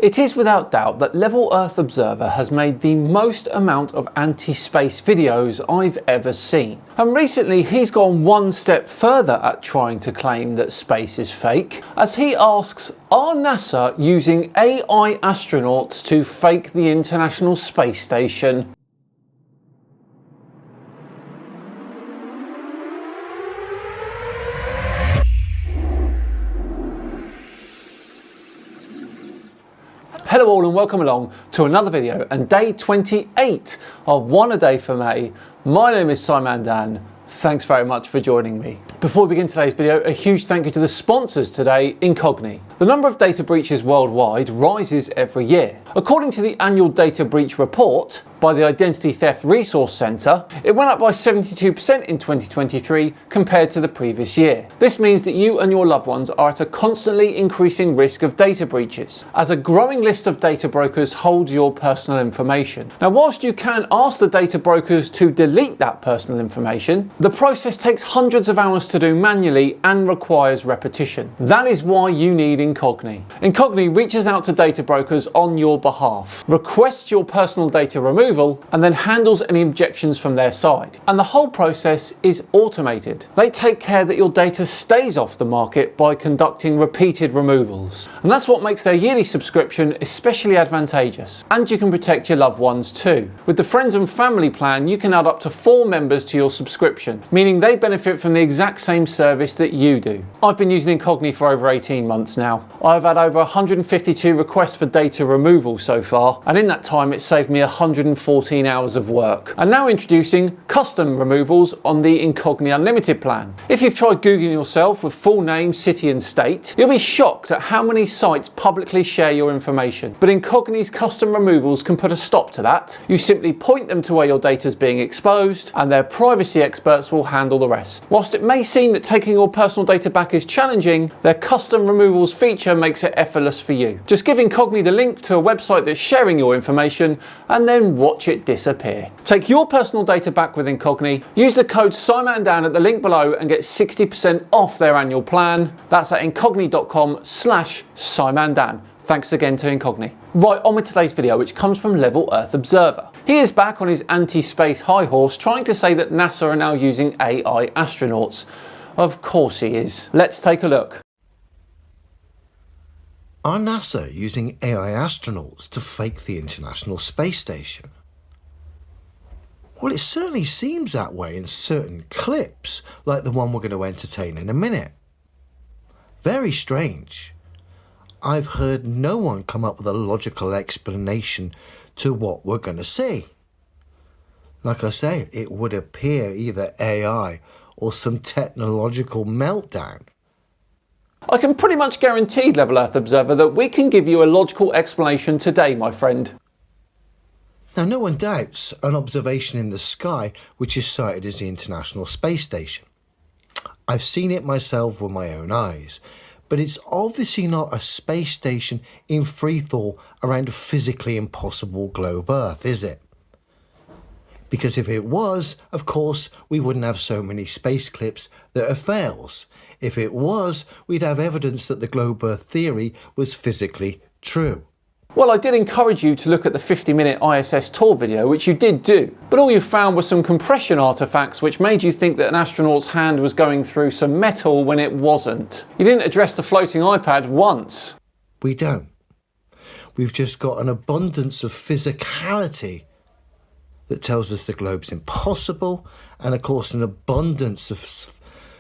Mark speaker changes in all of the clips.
Speaker 1: It is without doubt that Level Earth Observer has made the most amount of anti-space videos I've ever seen. And recently he's gone one step further at trying to claim that space is fake, as he asks, are NASA using AI astronauts to fake the International Space Station? Hello all and welcome along to another video and day 28 of One a Day for May. My name is outdone. Thanks very much for joining me. Before we begin today's video, a huge thank you to the sponsors today, Incogni. The number of data breaches worldwide rises every year. According to the annual data breach report by the Identity Theft Resource Centre, it went up by 72% in 2023 compared to the previous year. This means that you and your loved ones are at a constantly increasing risk of data breaches, as a growing list of data brokers holds your personal information. Now, whilst you can ask the data brokers to delete that personal information, the process takes hundreds of hours to do manually and requires repetition. That is why you need Incogni. Incogni reaches out to data brokers on your behalf, requests your personal data removal, and then handles any objections from their side. And the whole process is automated. They take care that your data stays off the market by conducting repeated removals. And that's what makes their yearly subscription especially advantageous. And you can protect your loved ones too. With the Friends and Family plan, you can add up to 4 members to your subscription, meaning they benefit from the exact same service that you do. I've been using Incogni for over 18 months now. I've had over 152 requests for data removal so far, and in that time it's saved me 114 hours of work. And now introducing custom removals on the Incogni Unlimited plan. If you've tried Googling yourself with full name, city and state, you'll be shocked at how many sites publicly share your information. But Incogni's custom removals can put a stop to that. You simply point them to where your data is being exposed, and their privacy experts will handle the rest. Whilst it may seem that taking your personal data back is challenging, their custom removals feature makes it effortless for you. Just give Incogni the link to a website that's sharing your information and then watch it disappear. Take your personal data back with Incogni. Use the code outdone at the link below and get 60% off their annual plan. That's at incogni.com/outdone. Thanks again to Incogni. Right, on with today's video, which comes from Level Earth Observer. He is back on his anti-space high horse, trying to say that NASA are now using AI astronauts. Of course he is. Let's take a look.
Speaker 2: Are NASA using AI astronauts to fake the International Space Station? Well, it certainly seems that way in certain clips, like the one we're going to entertain in a minute. Very strange. I've heard no one come up with a logical explanation to what we're going to see. Like I say, it would appear either AI or some technological meltdown.
Speaker 1: I can pretty much guarantee, Level Earth Observer, that we can give you a logical explanation today, my friend.
Speaker 2: Now, no one doubts an observation in the sky which is cited as the International Space Station. I've seen it myself with my own eyes, but it's obviously not a space station in freefall around a physically impossible globe Earth, is it? Because if it was, of course, we wouldn't have so many space clips that are fails. If it was, we'd have evidence that the globe Earth theory was physically true.
Speaker 1: Well, I did encourage you to look at the 50-minute ISS tour video, which you did do, but all you found were some compression artifacts which made you think that an astronaut's hand was going through some metal when it wasn't. You didn't address the floating iPad once.
Speaker 2: We don't. We've just got an abundance of physicality that tells us the globe's impossible, and of course an abundance of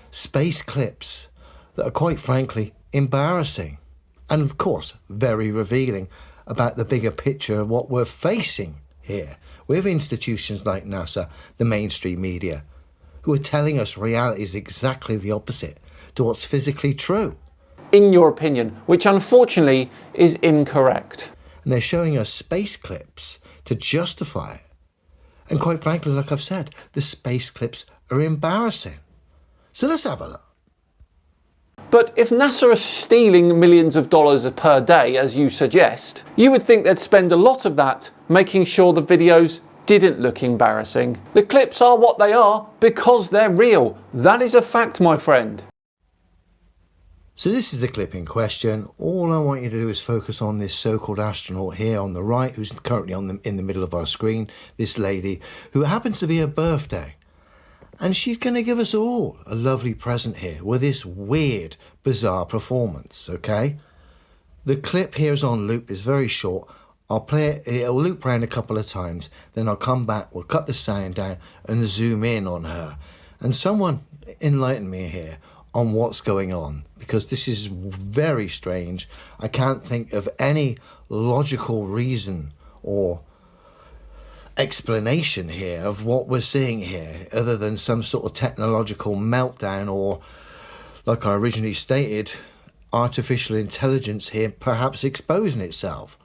Speaker 2: space clips that are quite frankly embarrassing, and of course very revealing about the bigger picture of what we're facing here with institutions like NASA, the mainstream media, who are telling us reality is exactly the opposite to what's physically true.
Speaker 1: In your opinion, which unfortunately is incorrect.
Speaker 2: And they're showing us space clips to justify it. And quite frankly, like I've said, the space clips are embarrassing. So let's have a look.
Speaker 1: But if NASA are stealing millions of dollars per day, as you suggest, you would think they'd spend a lot of that making sure the videos didn't look embarrassing. The clips are what they are because they're real. That is a fact, my friend.
Speaker 2: So this is the clip in question. All I want you to do is focus on this so-called astronaut here on the right, who's currently in the middle of our screen, this lady, who happens to be her birthday. And she's going to give us all a lovely present here with this weird, bizarre performance, okay? The clip here is on loop, it's very short. I'll play it, it'll loop around a couple of times, then I'll come back, we'll cut the sound down and zoom in on her. And someone enlighten me here on what's going on, because this is very strange. I can't think of any logical reason or explanation here of what we're seeing here, other than some sort of technological meltdown, or, like I originally stated, artificial intelligence here perhaps exposing itself.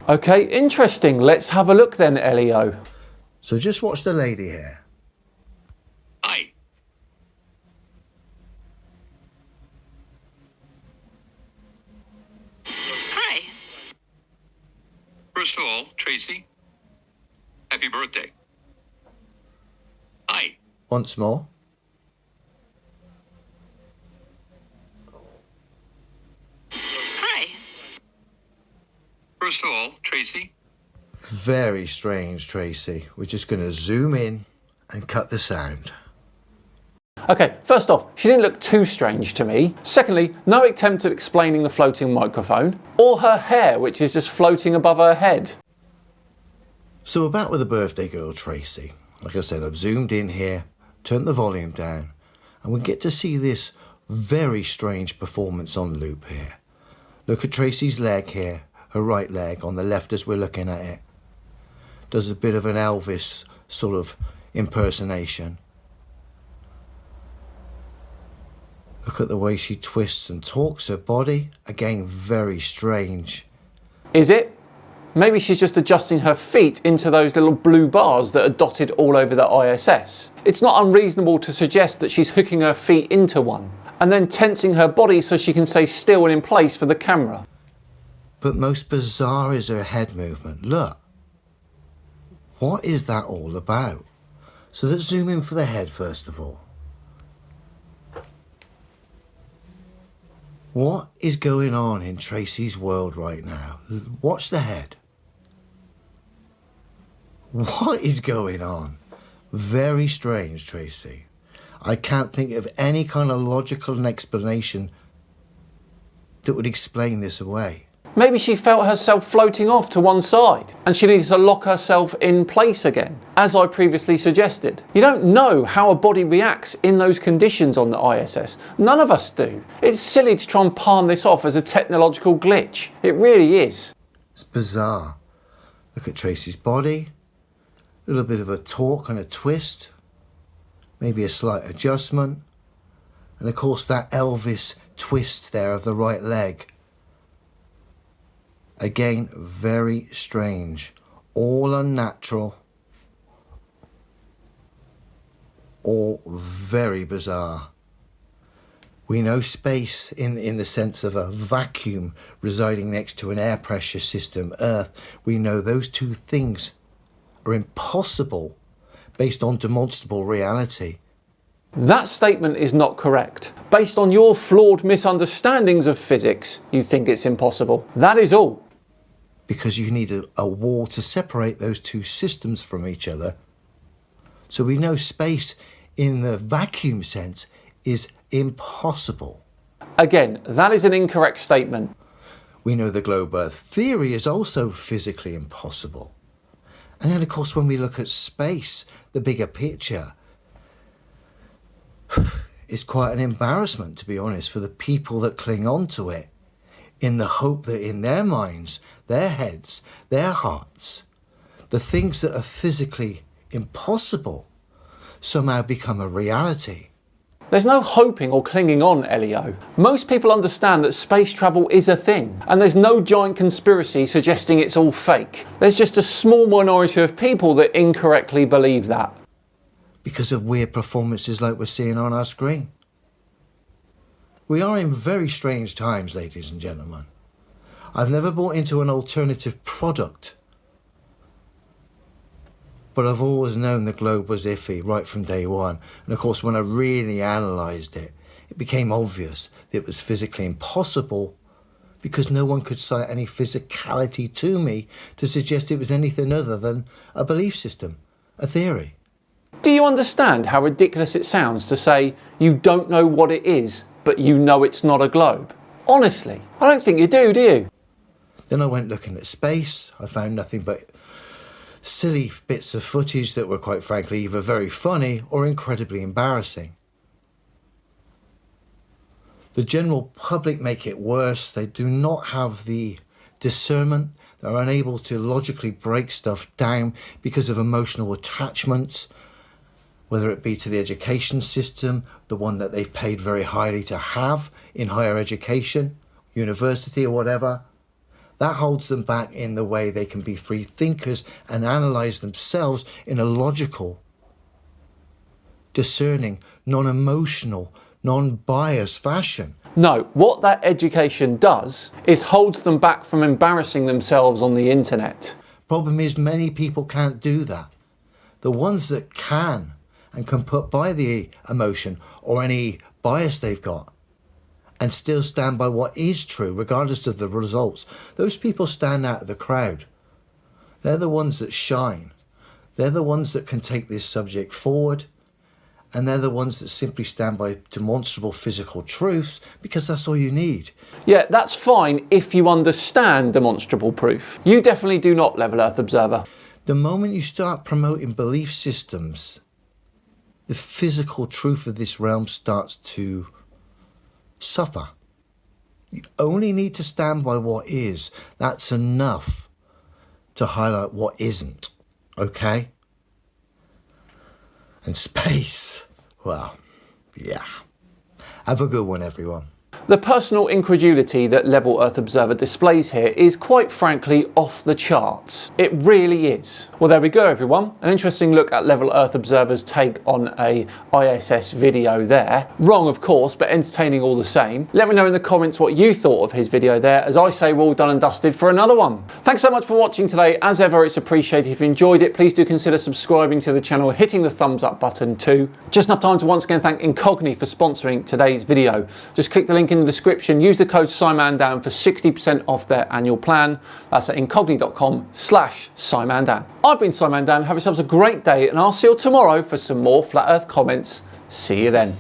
Speaker 1: Okay, interesting. Let's have a look then, Elio.
Speaker 2: So just watch the lady here.
Speaker 3: Hi.
Speaker 4: Hi.
Speaker 3: First of all, Tracy, happy birthday. Hi.
Speaker 2: Once more.
Speaker 4: Hi.
Speaker 3: First of all, Tracy.
Speaker 2: Very strange, Tracy. We're just going to zoom in and cut the sound.
Speaker 1: Okay, first off, she didn't look too strange to me. Secondly, no attempt at explaining the floating microphone, or her hair, which is just floating above her head.
Speaker 2: So we're back with the birthday girl, Tracy. Like I said, I've zoomed in here, turned the volume down, and we get to see this very strange performance on loop here. Look at Tracy's leg here, her right leg on the left as we're looking at it. Does a bit of an Elvis sort of impersonation. Look at the way she twists and talks her body. Again, very strange.
Speaker 1: Is it? Maybe she's just adjusting her feet into those little blue bars that are dotted all over the ISS. It's not unreasonable to suggest that she's hooking her feet into one and then tensing her body so she can stay still and in place for the camera.
Speaker 2: But most bizarre is her head movement. Look. What is that all about? So let's zoom in for the head first of all. What is going on in Tracy's world right now? Watch the head. What is going on? Very strange, Tracy. I can't think of any kind of logical explanation that would explain this away.
Speaker 1: Maybe she felt herself floating off to one side and she needs to lock herself in place again, as I previously suggested. You don't know how a body reacts in those conditions on the ISS. None of us do. It's silly to try and palm this off as a technological glitch. It really is.
Speaker 2: It's bizarre. Look at Tracy's body. A little bit of a torque and a twist. Maybe a slight adjustment. And of course that Elvis twist there of the right leg. Again, very strange, all unnatural, all very bizarre. We know space in the sense of a vacuum residing next to an air pressure system, Earth. We know those two things are impossible based on demonstrable reality.
Speaker 1: That statement is not correct. Based on your flawed misunderstandings of physics, you think it's impossible. That is all.
Speaker 2: Because you need a wall to separate those two systems from each other. So we know space in the vacuum sense is impossible.
Speaker 1: Again, that is an incorrect statement.
Speaker 2: We know the globe Earth theory is also physically impossible. And then of course when we look at space, the bigger picture, it's quite an embarrassment, to be honest, for the people that cling on to it, in the hope that in their minds, their heads, their hearts, the things that are physically impossible somehow become a reality.
Speaker 1: There's no hoping or clinging on, Elio. Most people understand that space travel is a thing, and there's no giant conspiracy suggesting it's all fake. There's just a small minority of people that incorrectly believe that.
Speaker 2: Because of weird performances like we're seeing on our screen. We are in very strange times, ladies and gentlemen. I've never bought into an alternative product, but I've always known the globe was iffy right from day one. And of course, when I really analysed it, It became obvious that it was physically impossible because no one could cite any physicality to me to suggest it was anything other than a belief system, a theory.
Speaker 1: Do you understand how ridiculous it sounds to say you don't know what it is, but you know it's not a globe? Honestly, I don't think you do you?
Speaker 2: Then I went looking at space. I found nothing but silly bits of footage that were quite frankly either very funny or incredibly embarrassing. The general public make it worse. They do not have the discernment. They're unable to logically break stuff down because of emotional attachments, whether it be to the education system, the one that they've paid very highly to have in higher education, university or whatever. That holds them back in the way they can be free thinkers and analyse themselves in a logical, discerning, non-emotional, non-biased fashion.
Speaker 1: No, what that education does is holds them back from embarrassing themselves on the internet.
Speaker 2: Problem is many people can't do that. The ones that can and can put by the emotion or any bias they've got and still stand by what is true regardless of the results, those people stand out of the crowd. They're the ones that shine. They're the ones that can take this subject forward, and they're the ones that simply stand by demonstrable physical truths because that's all you need.
Speaker 1: Yeah, that's fine if you understand demonstrable proof. You definitely do not, Level Earth Observer.
Speaker 2: The moment you start promoting belief systems, the physical truth of this realm starts to suffer. You only need to stand by what is. That's enough to highlight what isn't, okay? And space, well, yeah. Have a good one, everyone.
Speaker 1: The personal incredulity that Level Earth Observer displays here is quite frankly off the charts. It really is. Well, there we go everyone. An interesting look at Level Earth Observer's take on a ISS video there. Wrong of course, but entertaining all the same. Let me know in the comments what you thought of his video there. As I say, we're all done and dusted for another one. Thanks so much for watching today. As ever, it's appreciated. If you enjoyed it, please do consider subscribing to the channel, hitting the thumbs up button too. Just enough time to once again thank Incogni for sponsoring today's video. Just click the link in the description, use the code SciManDan for 60% off their annual plan. That's at incogni.com/SciManDan. I've been SciManDan, have yourselves a great day, and I'll see you tomorrow for some more Flat Earth comments. See you then.